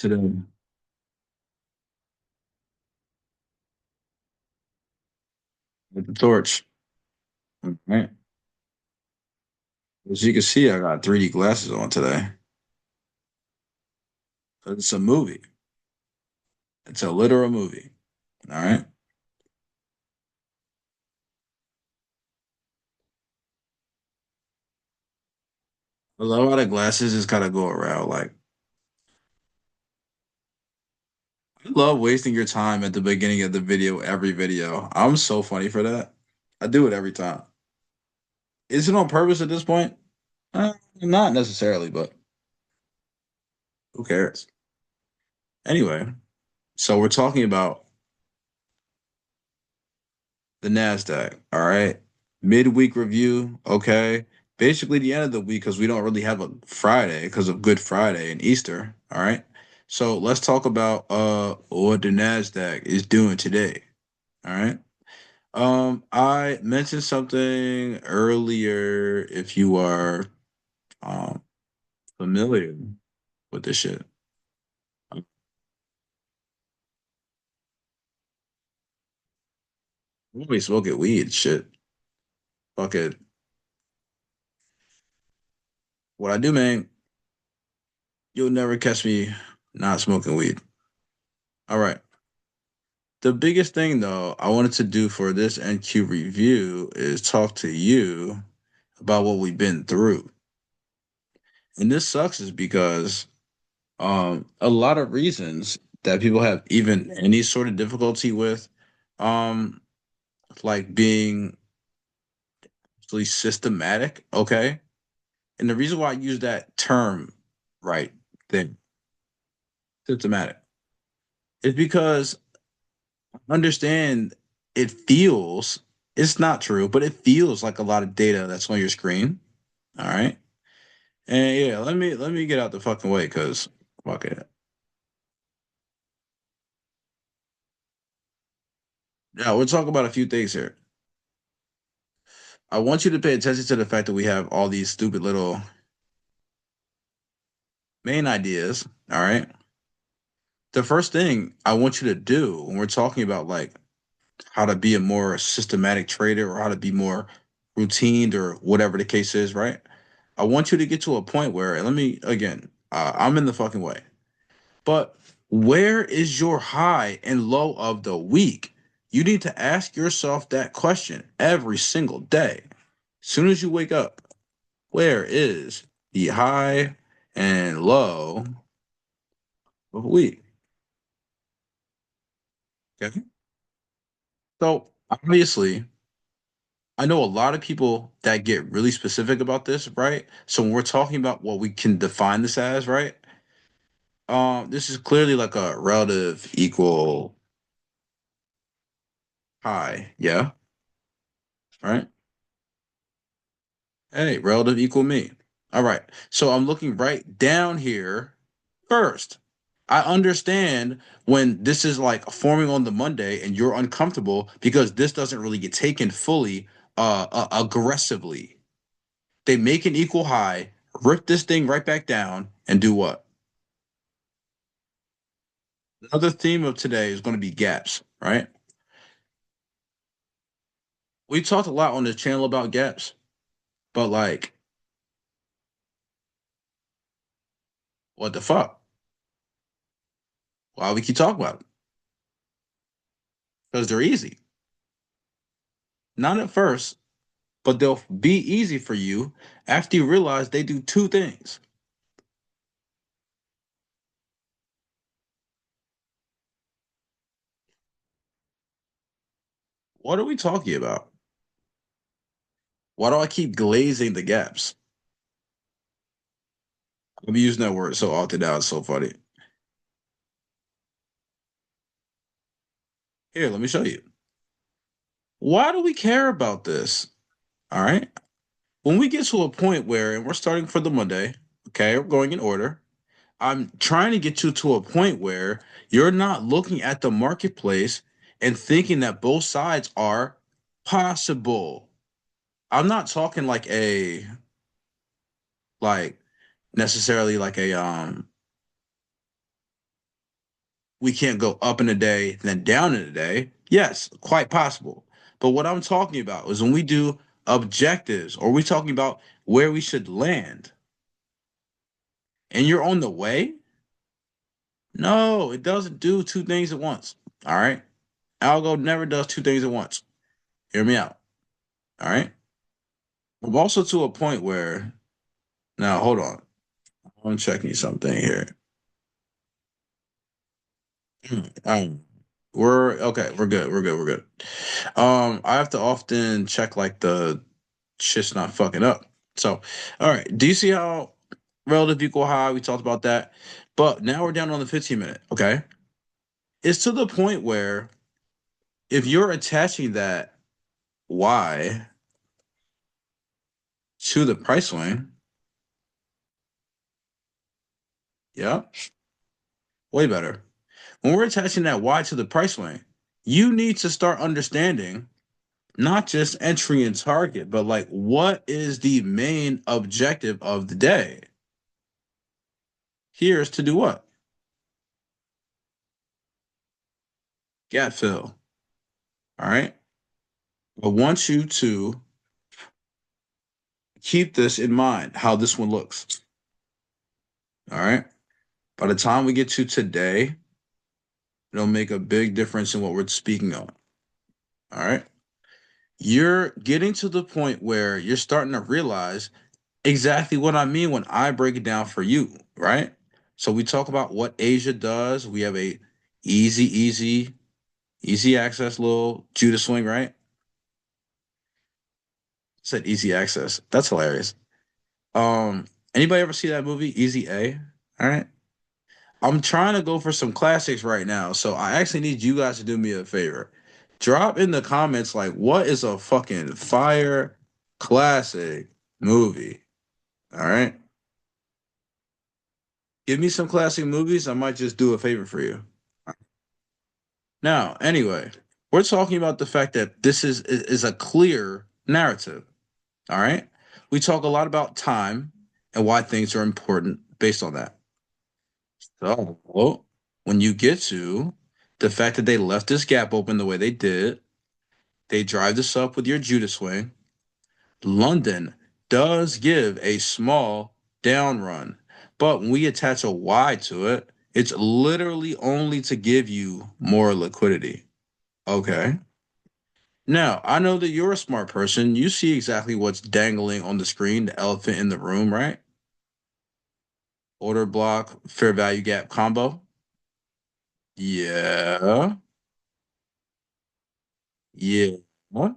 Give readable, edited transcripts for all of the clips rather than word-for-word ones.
today with the torch. All right. As you can see, I got 3D glasses on today. It's a movie. It's a literal movie. All right. 'Cause a lot of glasses just kind of go around. Like, I love wasting your time at the beginning of the video, every video. I'm so funny for that. I do it every time. Is it on purpose at this point? Not necessarily, but who cares? Anyway, so we're talking about the NASDAQ. All right. Midweek review. Okay. Basically, the end of the week because we don't really have a Friday because of Good Friday and Easter. All right. So let's talk about what the NASDAQ is doing today. All right. I mentioned something earlier if you are um familiar with this shit. I'm be smoking weed, shit. Fuck it. What I do, man, you'll never catch me not smoking weed. All right. The biggest thing, though, I wanted to do for this NQ review is talk to you about what we've been through. And this sucks is because a lot of reasons that people have even any sort of difficulty with um like being really systematic, okay? And the reason why I use that term right then systematic is because I understand it feels it's not true, but it feels like a lot of data that's on your screen. All right. And yeah, let me get out the fucking way because fuck it. Yeah, we'll talk about a few things here. I want you to pay attention to the fact that we have all these stupid little main ideas. All right. The first thing I want you to do when we're talking about like how to be a more systematic trader or how to be more routine or whatever the case is, right? I want you to get to a point where, and let me again, I'm in the fucking way. But where is your high and low of the week? You need to ask yourself that question every single day. As soon as you wake up, where is the high and low of the week? Okay. So obviously, I know a lot of people that get really specific about this, right? So when we're talking about what we can define this as, right? This is clearly like a relative equal high, yeah, right? Hey, relative equal me. All right. So I'm looking right down here first. I understand when this is like forming on the Monday and you're uncomfortable because this doesn't really get taken fully aggressively. They make an equal high, rip this thing right back down and do what? Another theme of today is going to be gaps, right? We talked a lot on this channel about gaps, but like, what the fuck? Why we keep talking about it? Because they're easy. Not at first, but they'll be easy for you after you realize they do two things. What are we talking about? Why do I keep glazing the gaps? I'm using that word so often now. It's so funny. Here, let me show you. Why do we care about this? All right. When we get to a point where, and we're starting for the Monday, okay, we're going in order. I'm trying to get you to a point where you're not looking at the marketplace and thinking that both sides are possible. I'm not talking like necessarily like a we can't go up in a day, then down in a day. Yes, quite possible. But what I'm talking about is when we do objectives or we talking about where we should land and you're on the way, no, it doesn't do two things at once. All right. Algo never does two things at once. Hear me out. All right. I'm also to a point where now hold on. I'm checking something here. Um, we're okay. We're good. We're good. We're good. I have to often check like the shit's not fucking up. So, all right. Do you see how relative equal high? We talked about that, but now we're down on the 15 minute. Okay, it's to the point where if you're attaching that Y to the price line, yeah, way better. When we're attaching that Y to the price line, you need to start understanding not just entry and target, but like what is the main objective of the day? Here's to do what? Gap fill. All right. I want you to keep this in mind, how this one looks. All right. By the time we get to today, it'll make a big difference in what we're speaking on. All right. You're getting to the point where you're starting to realize exactly what I mean when I break it down for you, right? So we talk about what Asia does. We have a easy access little Judah swing, right? Said easy access. That's hilarious. Um, Anybody ever see that movie, Easy A? All right. I'm trying to go for some classics right now, so I actually need you guys to do me a favor. Drop in the comments like what is a fucking fire classic movie? All right. Give me some classic movies. I might just do a favor for you. Now, anyway, we're talking about the fact that this is a clear narrative. All right. We talk a lot about time and why things are important based on that. So, well, when you get to the fact that they left this gap open the way they did, they drive this up with your Judah swing. London does give a small down run, but when we attach a Y to it, it's literally only to give you more liquidity. Okay. Now, I know that you're a smart person. You see exactly what's dangling on the screen, the elephant in the room, right? Order block, fair value gap combo. Yeah. Yeah. What?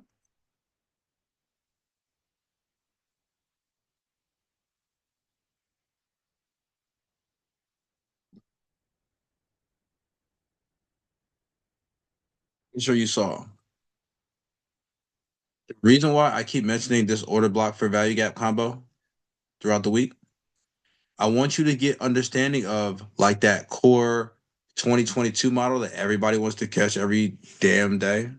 I'm sure you saw. The reason why I keep mentioning this order block for value gap combo throughout the week, I want you to get understanding of like that core 2022 model that everybody wants to catch every damn day.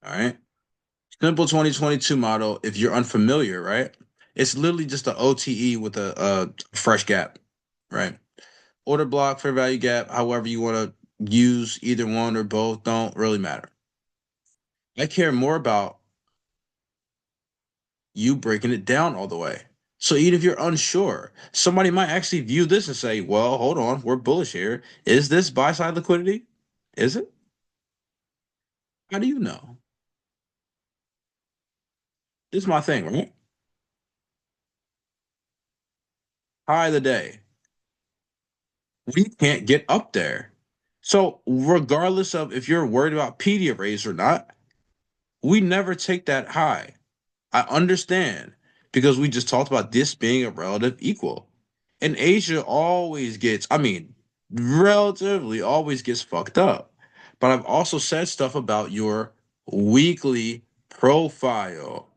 All right. Simple 2022 model, if you're unfamiliar, right? It's literally just an OTE with a fresh gap, right? Order block, fair value gap, however you want to use either one or both, don't really matter. I care more about you breaking it down all the way. So even if you're unsure, somebody might actually view this and say, well, hold on, we're bullish here. Is this buy side liquidity? Is it? How do you know? This is my thing, right? High of the day. We can't get up there. So regardless of if you're worried about pedia raise or not, we never take that high. I understand because we just talked about this being a relative equal. And Asia always gets, I mean, relatively always gets fucked up. But I've also said stuff about your weekly profile.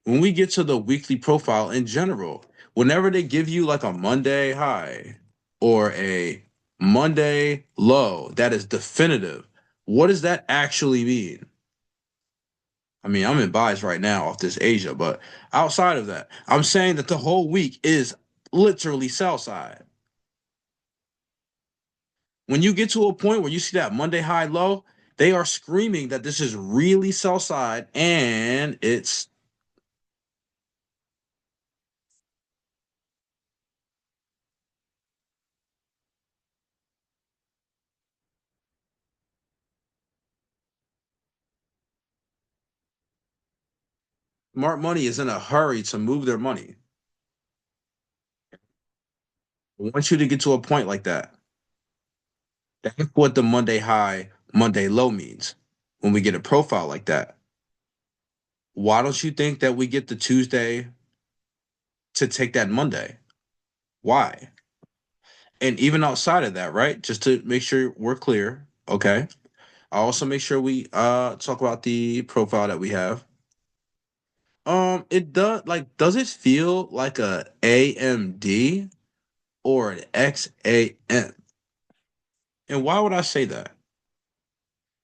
When we get to the weekly profile in general, whenever they give you like a Monday high or a Monday low that is definitive, what does that actually mean? I mean, I'm in buys right now off this Asia, but outside of that, I'm saying that the whole week is literally sell side. When you get to a point where you see that Monday high low, they are screaming that this is really sell side, and it's smart money is in a hurry to move their money. I want you to get to a point like that. That's what the Monday high, Monday low means when we get a profile like that. Why don't you think that we get the Tuesday to take that Monday? Why? And even outside of that, right? Just to make sure we're clear, okay? I also make sure we talk about the profile that we have. It does it feel like a AMD or an XAM? And why would I say that?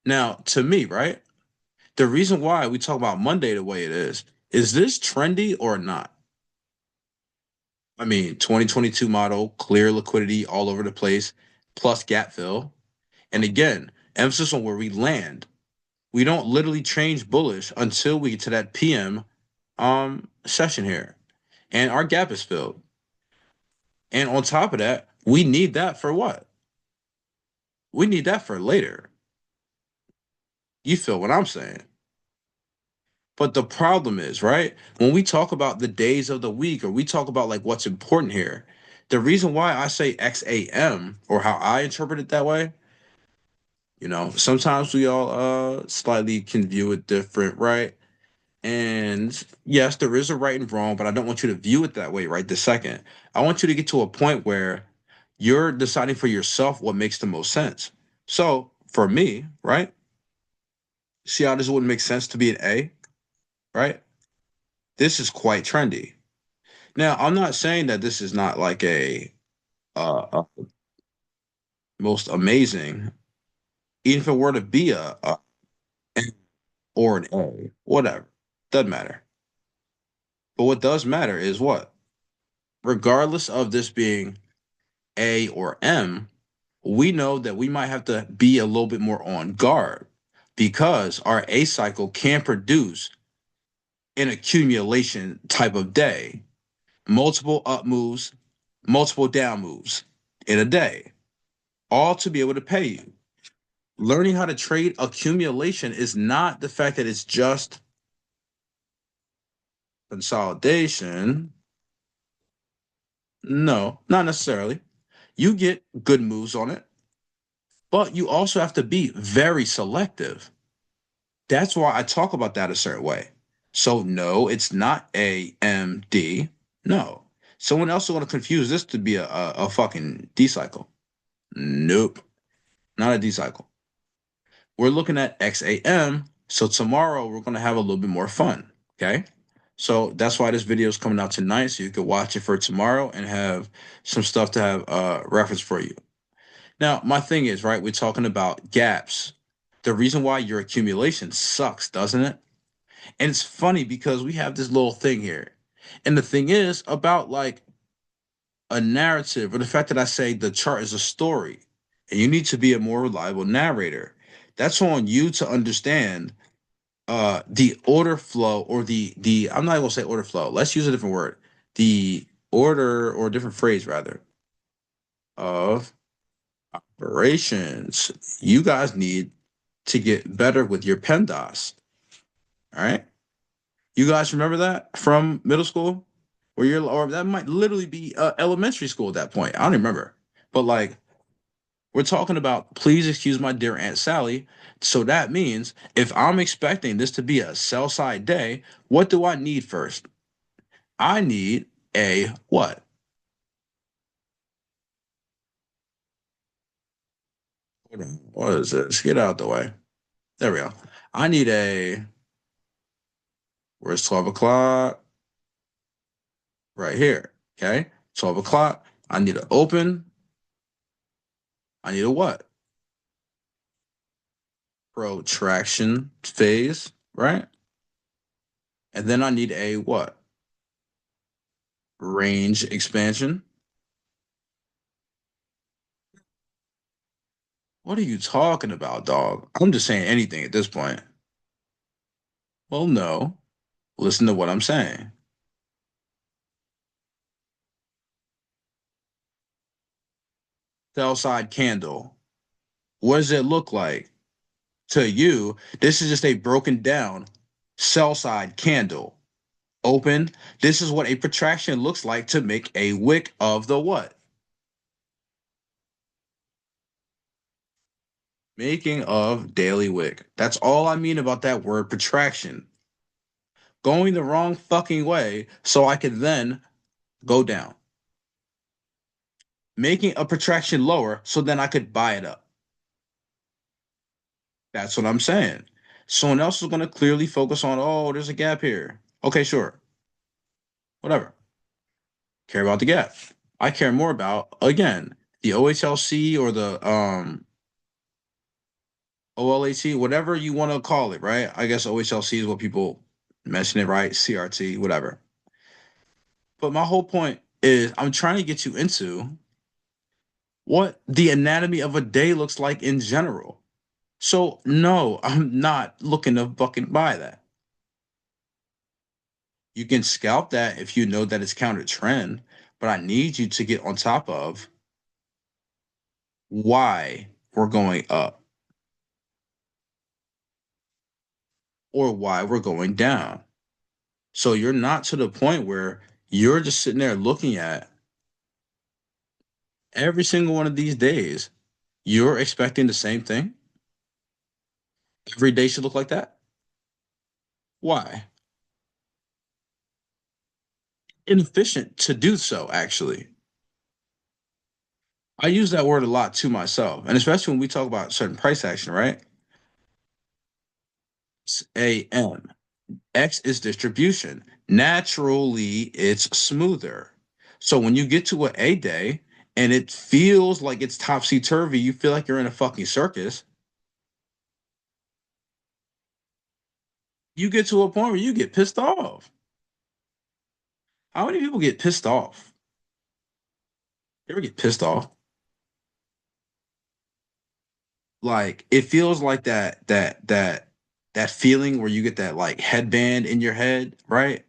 Now, to me, right? The reason why we talk about Monday the way it is this trendy or not? I mean, 2022 model, clear liquidity all over the place, plus gap fill. And again, emphasis on where we land. We don't literally change bullish until we get to that PM session here. And our gap is filled. And on top of that, we need that for what? We need that for later. You feel what I'm saying? But the problem is, right? When we talk about the days of the week or we talk about like what's important here, the reason why I say XAM or how I interpret it that way, sometimes we all slightly can view it different, right? And yes, there is a right and wrong, but I don't want you to view it that way right this second. I want you to get to a point where you're deciding for yourself what makes the most sense. So for me, right? See how this wouldn't make sense to be an A, right? This is quite trendy. Now, I'm not saying that this is not like a most amazing, even if it were to be a N or an A, whatever, doesn't matter. But what does matter is what, regardless of this being A or M, we know that we might have to be a little bit more on guard because our A cycle can produce an accumulation type of day, multiple up moves, multiple down moves in a day, all to be able to pay you. Learning how to trade accumulation is not the fact that it's just consolidation. No, not necessarily. You get good moves on it, but you also have to be very selective. That's why I talk about that a certain way. So no, it's not AMD. No. Someone else is going to confuse this to be a fucking D cycle. Nope. Not a D cycle. We're looking at XAM. So tomorrow we're going to have a little bit more fun. Okay. So that's why this video is coming out tonight. So you can watch it for tomorrow and have some stuff to have reference for you. Now, my thing is, right, we're talking about gaps. The reason why your accumulation sucks, doesn't it? And it's funny because we have this little thing here. And the thing is about like a narrative or the fact that I say the chart is a story and you need to be a more reliable narrator. That's on you to understand the order flow or the I'm not gonna say order flow. Let's use a different word. The order or a different phrase rather of operations. You guys need to get better with your PEMDAS. All right. You guys remember that from middle school? Or that might literally be elementary school at that point. I don't remember. But like, we're talking about, please excuse my dear Aunt Sally. So that means if I'm expecting this to be a sell side day, what do I need first? I need a what? Hold on. What is this? Get out the way. There we go. I need a, where's 12 o'clock? Right here. Okay. 12 o'clock. I need to open. I need a what? Protraction phase, right? And then I need a what? Range expansion. What are you talking about, dog? I'm just saying anything at this point. Well, no. Listen to what I'm saying. Sell side candle. What does it look like? To you, this is just a broken down sell side candle. Open. This is what a protraction looks like to make a wick of the what? Making of daily wick. That's all I mean about that word protraction. Going the wrong fucking way so I could then go down. Making a protraction lower so then I could buy it up. That's what I'm saying. Someone else is going to clearly focus on, oh, there's a gap here. Okay, sure. Whatever. Care about the gap. I care more about, again, the OHLC or the OLAT, whatever you want to call it, right? I guess OHLC is what people mention it, right? CRT, whatever. But my whole point is I'm trying to get you into what the anatomy of a day looks like in general. So no, I'm not looking to fucking buy that. You can scalp that if you know that it's counter trend, but I need you to get on top of why we're going up or why we're going down. So you're not to the point where you're just sitting there looking at every single one of these days. You're expecting the same thing. Every day should look like that. Why? Inefficient to do so, actually. I use that word a lot to myself, and especially when we talk about certain price action, right? It's AM. X is distribution. Naturally, it's smoother. So when you get to an A day and it feels like it's topsy turvy, you feel like you're in a fucking circus. You get to a point where you get pissed off. How many people get pissed off? You ever get pissed off? Like it feels like that feeling where you get that like headband in your head, right?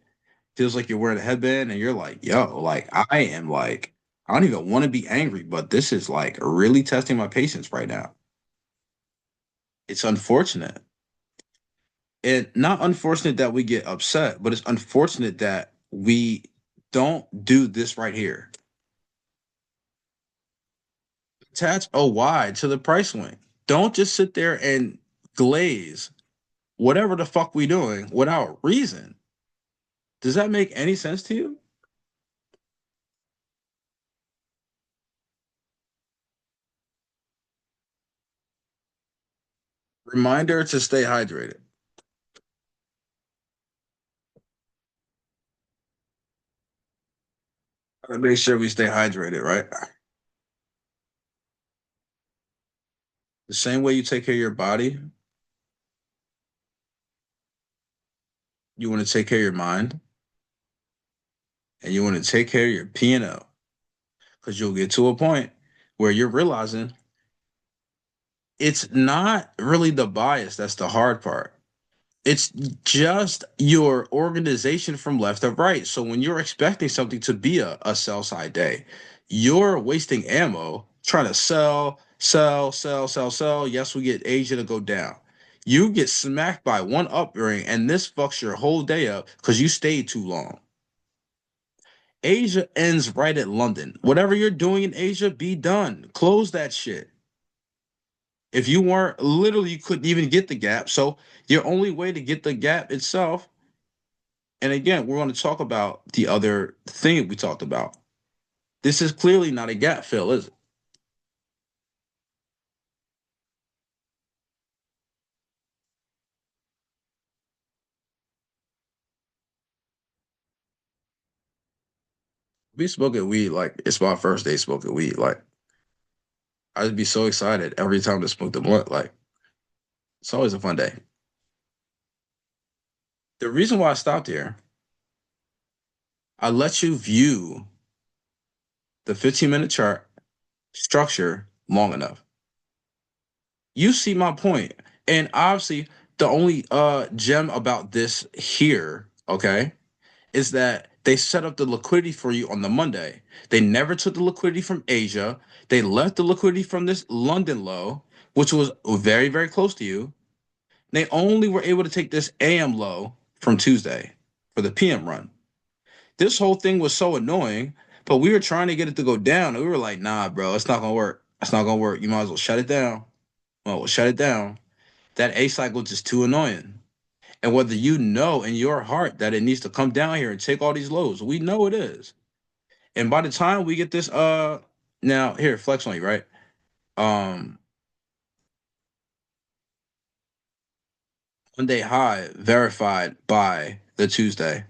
Feels like you're wearing a headband and you're like, yo, like I am like, I don't even want to be angry, but this is like really testing my patience right now. It's unfortunate. And not unfortunate that we get upset, but it's unfortunate that we don't do this right here. Attach a Y to the price swing. Don't just sit there and glaze whatever the fuck we doing without reason. Does that make any sense to you? Reminder to stay hydrated. Gotta make sure we stay hydrated, right? The same way you take care of your body, you want to take care of your mind, and you want to take care of your P&L. Because you'll get to a point where you're realizing it's not really the bias that's the hard part. It's just your organization from left to right. So when you're expecting something to be a sell side day, you're wasting ammo trying to sell, sell, sell, sell, sell. Yes, we get Asia to go down. You get smacked by one up ring, and this fucks your whole day up because you stayed too long. Asia ends right at London. Whatever you're doing in Asia, be done. Close that shit. If you weren't, literally, you couldn't even get the gap. So your only way to get the gap itself, and again, we're going to talk about the other thing we talked about. This is clearly not a gap fill, is it? We smoking weed like it's my first day smoking weed. Like I'd be so excited every time to smoke the blunt. Like it's always a fun day. The reason why I stopped here, I let you view the 15-minute chart structure long enough. You see my point. And obviously, the only gem about this here, okay, is that they set up the liquidity for you on the Monday. They never took the liquidity from Asia. They left the liquidity from this London low, which was very, very close to you. They only were able to take this AM low from Tuesday for the PM run. This whole thing was so annoying, but we were trying to get it to go down. And we were like, nah, bro, it's not gonna work. It's not gonna work. You might as well shut it down. Well, shut it down. That A cycle is just too annoying. And whether you know in your heart that it needs to come down here and take all these lows, we know it is. And by the time we get this, now here, flex on you, right? Um, Monday high verified by the Tuesday.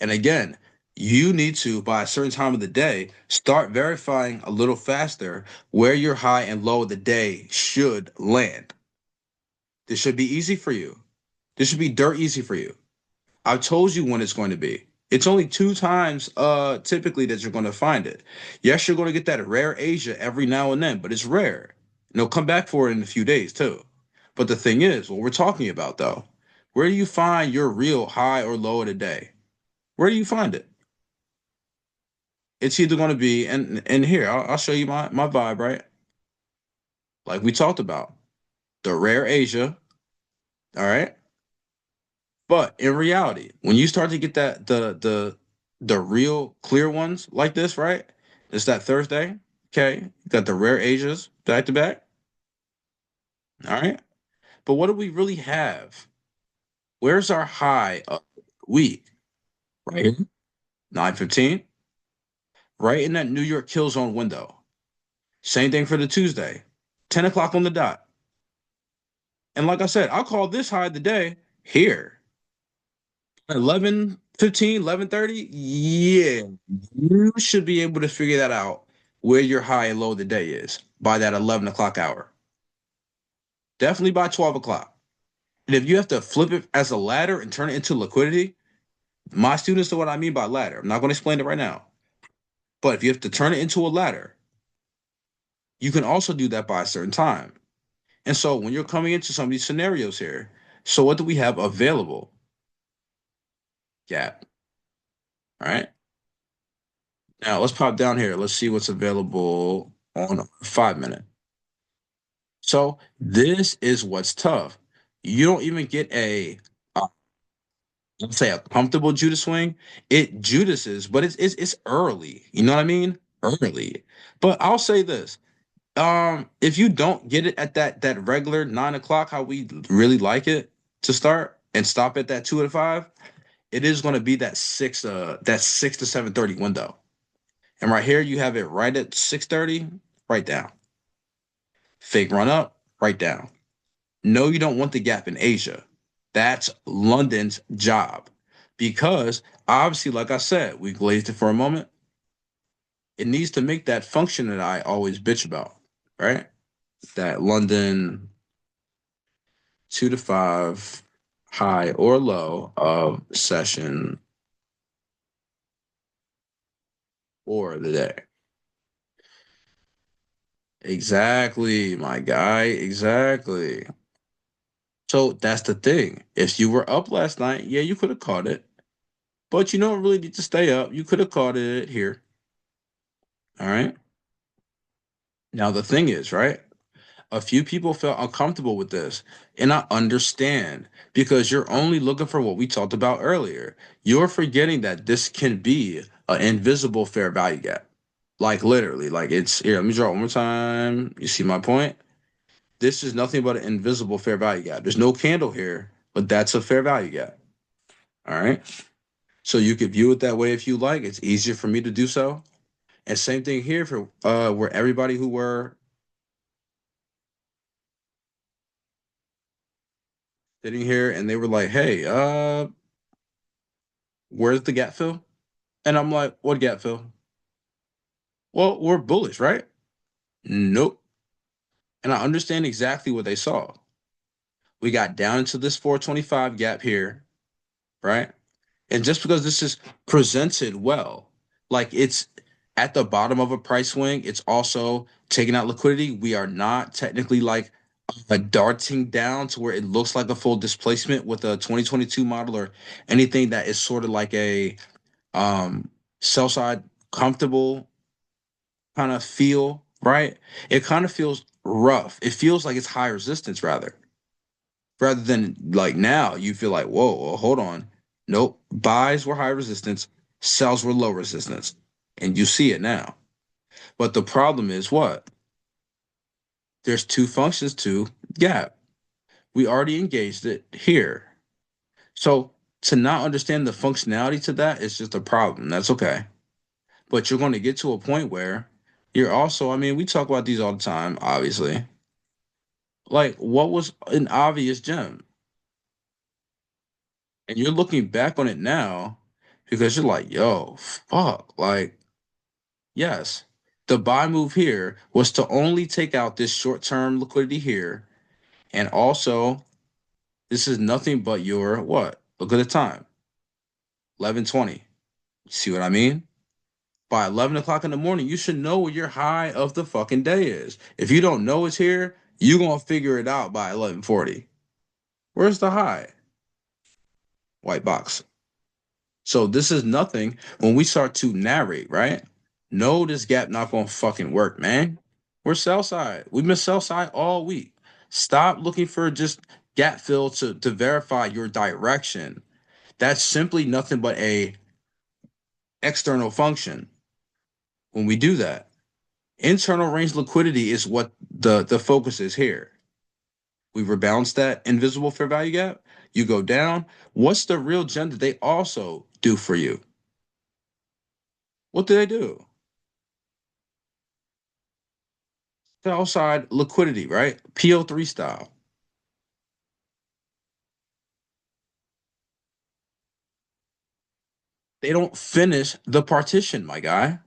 And again, you need to, by a certain time of the day, start verifying a little faster where your high and low of the day should land. This should be easy for you. This should be dirt easy for you. I've told you when it's going to be. It's only two times typically that you're going to find it. Yes, you're going to get that rare Asia every now and then, but it's rare. And they'll come back for it in a few days too. But the thing is, what we're talking about though, where do you find your real high or low of the day? Where do you find it? It's either going to be, and here, I'll show you my vibe, right? Like we talked about, the rare Asia, all right? But in reality, when you start to get that the real clear ones like this, right? It's that Thursday. Okay. You got the rare Asias back to back. All right. But what do we really have? Where's our high of the week? Right here. 9:15. Right in that New York kill zone window. Same thing for the Tuesday. 10 o'clock on the dot. And like I said, I'll call this high of the day here. 11:15, 11:30. Yeah, you should be able to figure that out where your high and low of the day is by that 11 o'clock hour. Definitely by 12 o'clock. And if you have to flip it as a ladder and turn it into liquidity, my students know what I mean by ladder. I'm not going to explain it right now. But if you have to turn it into a ladder, you can also do that by a certain time. And so when you're coming into some of these scenarios here, so what do we have available? Gap. All right. Now let's pop down here. Let's see what's available on 5 minute. So this is what's tough. You don't even get let's say a comfortable Judas swing. It Judases, but it's early. You know what I mean? Early. But I'll say this. If you don't get it at that regular 9 o'clock, how we really like it to start and stop at that 2 to 5, it is going to be that 6 to 7:30 window. And right here, you have it right at 6:30, right down. Fake run up, right down. No, you don't want the gap in Asia. That's London's job. Because obviously, like I said, we glazed it for a moment. It needs to make that function that I always bitch about, right? That London 2 to 5 high or low of session or the day. Exactly, my guy. Exactly. So that's the thing. If you were up last night, yeah, you could have caught it. But you don't really need to stay up. You could have caught it here. All right. Now the thing is, right? A few people felt uncomfortable with this. And I understand because you're only looking for what we talked about earlier. You're forgetting that this can be an invisible fair value gap. Like literally, like it's here. Let me draw it one more time. You see my point? This is nothing but an invisible fair value gap. There's no candle here, but that's a fair value gap. All right. So you could view it that way if you like. It's easier for me to do so. And same thing here for where everybody who were sitting here and they were like, "Hey, where's the gap fill?" And I'm like, "What gap fill?" Well, we're bullish, right? Nope. And I understand exactly what they saw. We got down into this 425 gap here, right? And just because this is presented well, like it's at the bottom of a price swing, it's also taking out liquidity. We are not technically like a darting down to where it looks like a full displacement with a 2022 model or anything that is sort of like a um sell side comfortable kind of feel, right? It kind of feels rough. It feels like it's high resistance rather than like now you feel like, whoa, well, hold on. Nope. Buys were high resistance, sells were low resistance. And you see it now. But the problem is what? There's two functions to gap. We already engaged it here. So to not understand the functionality to that is just a problem. That's okay. But you're going to get to a point where you're also, I mean, we talk about these all the time, obviously. Like, what was an obvious gem? And you're looking back on it now because you're like, yo, fuck. Like, yes, the buy move here was to only take out this short term liquidity here. And also, this is nothing but your what? Look at the time 11:20. See what I mean? By 11 o'clock in the morning, you should know what your high of the fucking day is. If you don't know it's here, you're going to figure it out by 11:40. Where's the high? White box. So this is nothing when we start to narrate, right? No, this gap not gonna fucking work, man. We're sell side. We've been sell side all week. Stop looking for just gap fill to verify your direction. That's simply nothing but a external function. When we do that, internal range liquidity is what the focus is here. We rebalance that invisible fair value gap. You go down. What's the real gem that they also do for you? What do they do? Sell side liquidity, right? PO3 style. They don't finish the partition, my guy.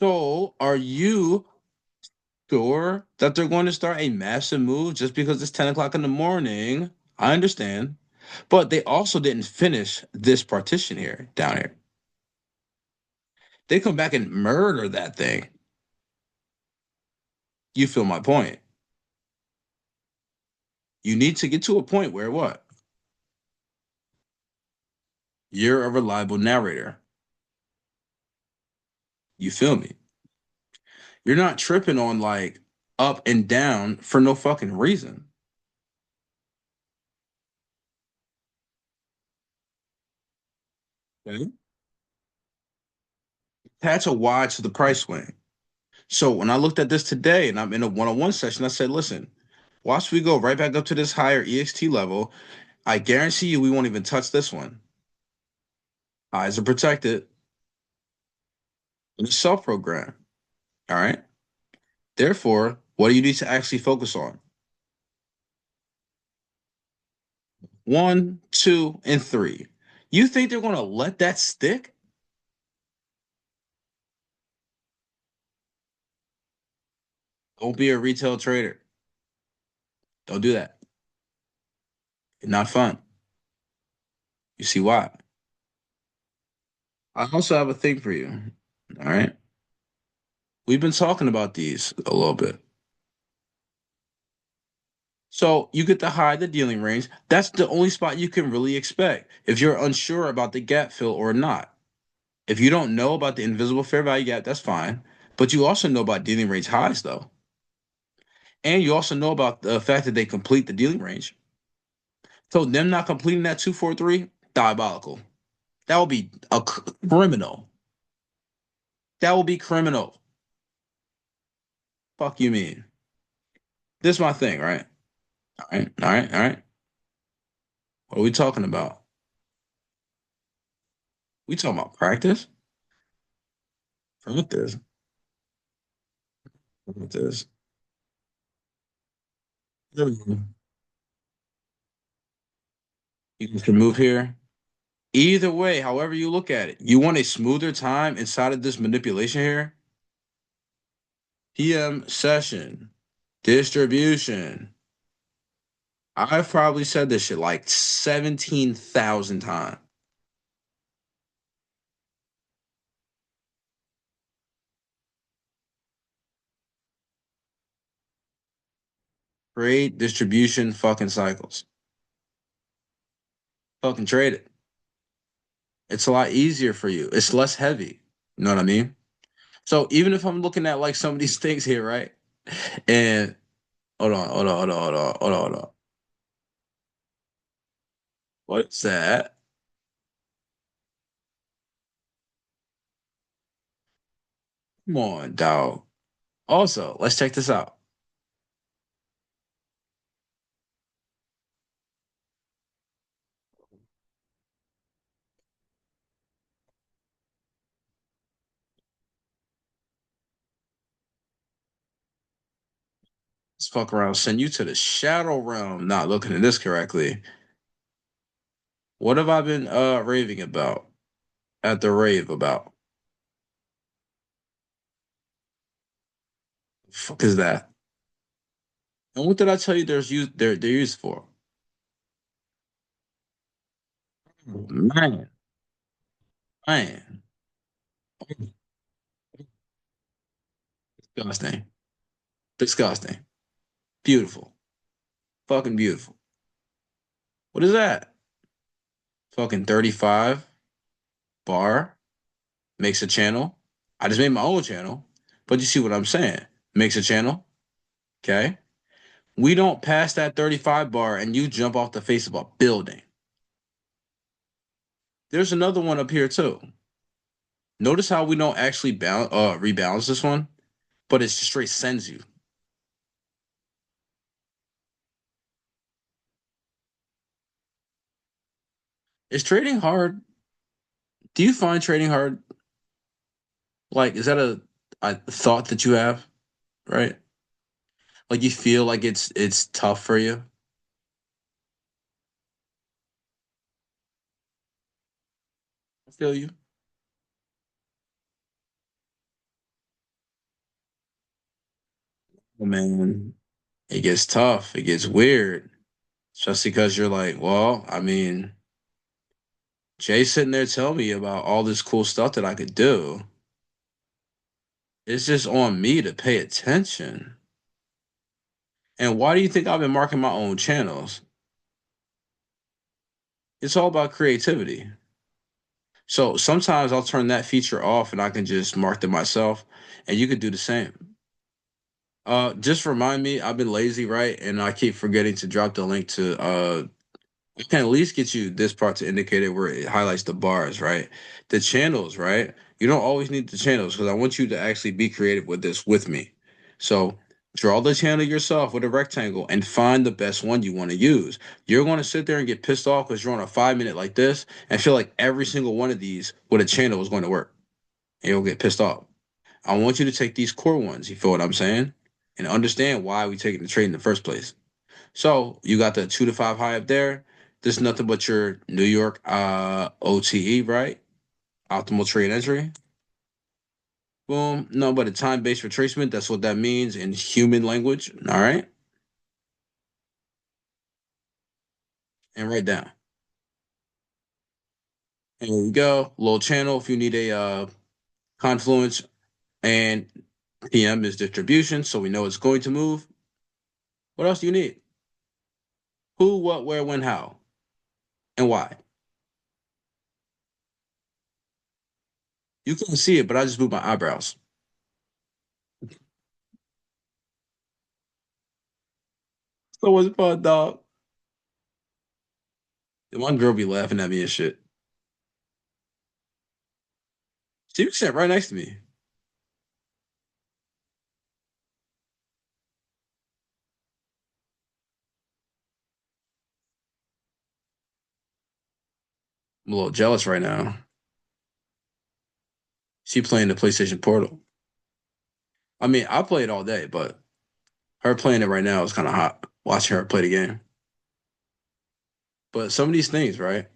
So are you sure that they're going to start a massive move just because it's 10 o'clock in the morning? I understand. But they also didn't finish this partition here, down here. They come back and murder that thing. You feel my point. You need to get to a point where what? You're a reliable narrator. You feel me? You're not tripping on like up and down for no fucking reason. Okay. Attach a Y to the price swing. So when I looked at this today and I'm in a one-on-one session, I said, listen, watch we go right back up to this higher EXT level. I guarantee you we won't even touch this one. Eyes are protected in the self-program. All right. Therefore, what do you need to actually focus on? One, two, and three. You think they're going to let that stick? Don't be a retail trader. Don't do that. It's not fun. You see why? I also have a thing for you. All right. We've been talking about these a little bit. So you get the high, the dealing range. That's the only spot you can really expect if you're unsure about the gap fill or not. If you don't know about the invisible fair value gap, that's fine. But you also know about dealing range highs, though. And you also know about the fact that they complete the dealing range. So them not completing that 243, diabolical. That would be a criminal. That would be criminal. Fuck you mean? This is my thing, right? All right, all right, all right. What are we talking about? We talking about practice? Practice. Practice. You can move here. Either way, however you look at it, you want a smoother time inside of this manipulation here. PM session. Distribution. I've probably said this shit like 17,000 times. Trade distribution fucking cycles. Fucking trade it. It's a lot easier for you. It's less heavy. You know what I mean? So even if I'm looking at like some of these things here, right? And hold on. What's that? Come on, dog. Also, let's check this out. Let's fuck around, send you to the shadow realm. Not looking at this correctly. What have I been raving about at the rave about? Fuck is that? And what did I tell you? They're used for. Man, man, disgusting, disgusting. Beautiful, fucking beautiful. What is that? Fucking 35 bar makes a channel. I just made my own channel, but you see what I'm saying? Makes a channel. Okay. We don't pass that 35 bar and you jump off the face of a building. There's another one up here too. Notice how we don't actually rebalance this one, but it straight sends you. Is trading hard? Do you find trading hard? Like, is that a thought that you have, right? Like you feel like it's tough for you? I feel you. Oh, man, it gets tough. It gets weird. Especially because you're like, well, I mean, Jay's sitting there telling me about all this cool stuff that I could do. It's just on me to pay attention. And why do you think I've been marking my own channels? It's all about creativity. So sometimes I'll turn that feature off and I can just mark them myself, and you could do the same. Just remind me, I've been lazy, right? And I keep forgetting to drop the link to I can at least get you this part to indicate it where it highlights the bars, right? The channels, right? You don't always need the channels because I want you to actually be creative with this with me. So draw the channel yourself with a rectangle and find the best one you want to use. You're going to sit there and get pissed off because you're on a 5 minute like this and feel like every single one of these with a channel is going to work. And you'll get pissed off. I want you to take these core ones, you feel what I'm saying? And understand why we take it to trade in the first place. So you got the 2 to 5 high up there. This is nothing but your New York OTE, right? Optimal trade entry. Boom. No, but a time-based retracement. That's what that means in human language. All right. And write down. And here we go. Little channel. If you need a confluence and PM is distribution, so we know it's going to move. What else do you need? Who, what, where, when, how, and why. You can see it, but I just moved my eyebrows. So what's fun, dog? One girl be laughing at me and shit. She was sitting right next to me. I'm a little jealous right now. She playing the PlayStation Portal. I mean, I play it all day, but her playing it right now is kind of hot. Watching her play the game. But some of these things, right?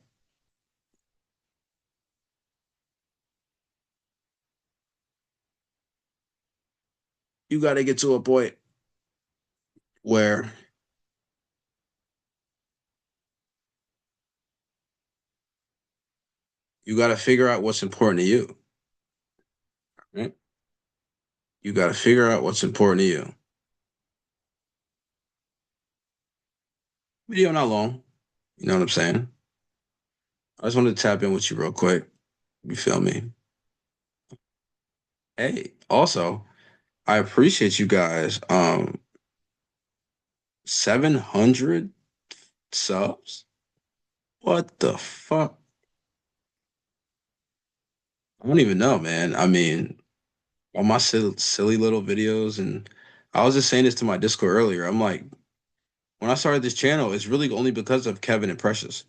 You got to get to a point. where you got to figure out what's important to you, right? You got to figure out what's important to you. Video not long. You know what I'm saying? I just wanted to tap in with you real quick. You feel me? Hey, also, I appreciate you guys. 700 subs? What the fuck? I don't even know, man. I mean, all my silly little videos, and I was just saying this to my Discord earlier. I'm like, when I started this channel, it's really only because of Kevin and Precious.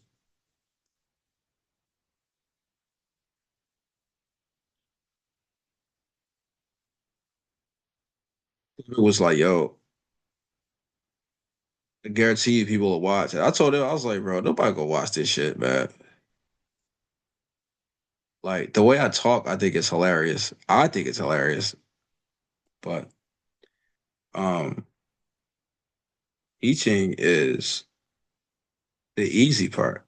It was like, yo, I guarantee you people will watch it. I told him, I was like, bro, nobody go watch this shit, man. Like the way I talk, I think it's hilarious. I think it's hilarious. But um teaching is the easy part.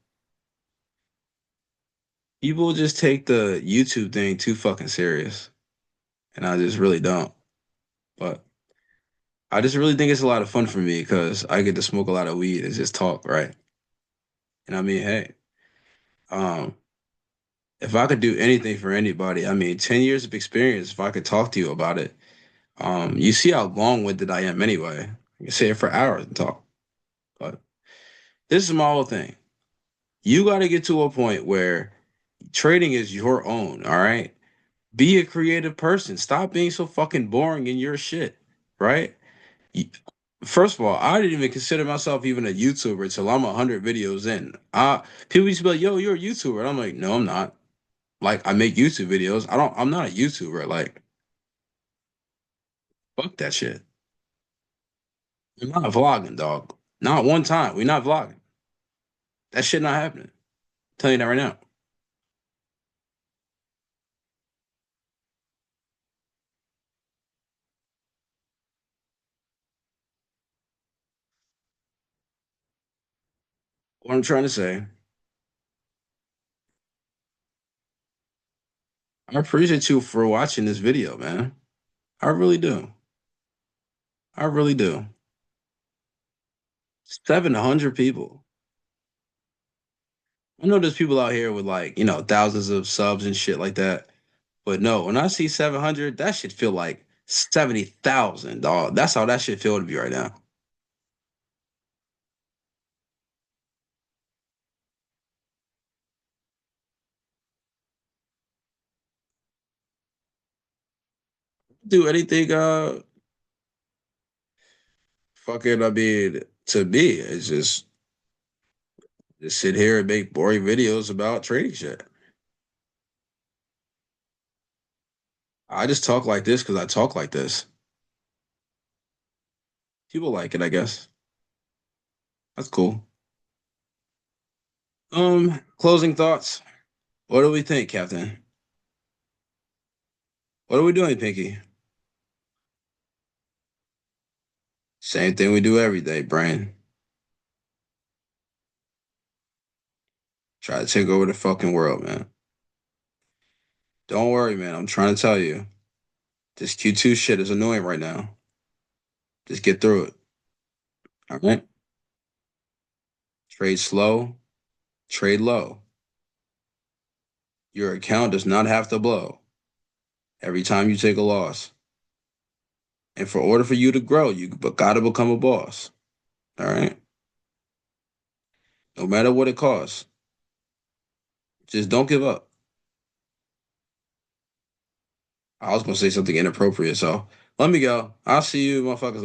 People just take the YouTube thing too fucking serious. And I just really don't. But I just really think it's a lot of fun for me because I get to smoke a lot of weed and just talk, right? And I mean, hey, um, if I could do anything for anybody, I mean, 10 years of experience, if I could talk to you about it, you see how long-winded I am anyway. I can say it for hours and talk. But this is my whole thing. You got to get to a point where trading is your own, all right? Be a creative person. Stop being so fucking boring in your shit, right? You- First of all, I didn't even consider myself even a YouTuber until I'm 100 videos in. People used to be like, "Yo, you're a YouTuber," and I'm like, "No, I'm not." Like, I make YouTube videos. I don't. I'm not a YouTuber. Like, fuck that shit. I'm not vlogging, dog. Not one time. We're not vlogging. That shit not happening. I'm telling you that right now. What I'm trying to say, I appreciate you for watching this video, man. I really do. I really do. 700 people. I know there's people out here with like, thousands of subs and shit like that. But no, when I see 700, that should feel like 70,000, dog. That's how that should feel to me right now. Do anything, fucking, I mean, to me, it's just sit here and make boring videos about trading shit. I just talk like this because I talk like this. People like it, I guess. That's cool. Closing thoughts. What do we think, Captain? What are we doing, Pinky? Same thing we do every day, brain. Try to take over the fucking world, man. Don't worry, man. I'm trying to tell you. This Q2 shit is annoying right now. Just get through it. All right? Trade slow, trade low. Your account does not have to blow every time you take a loss. And for order for you to grow, you gotta become a boss. All right? No matter what it costs. Just don't give up. I was gonna say something inappropriate, so let me go. I'll see you, motherfuckers.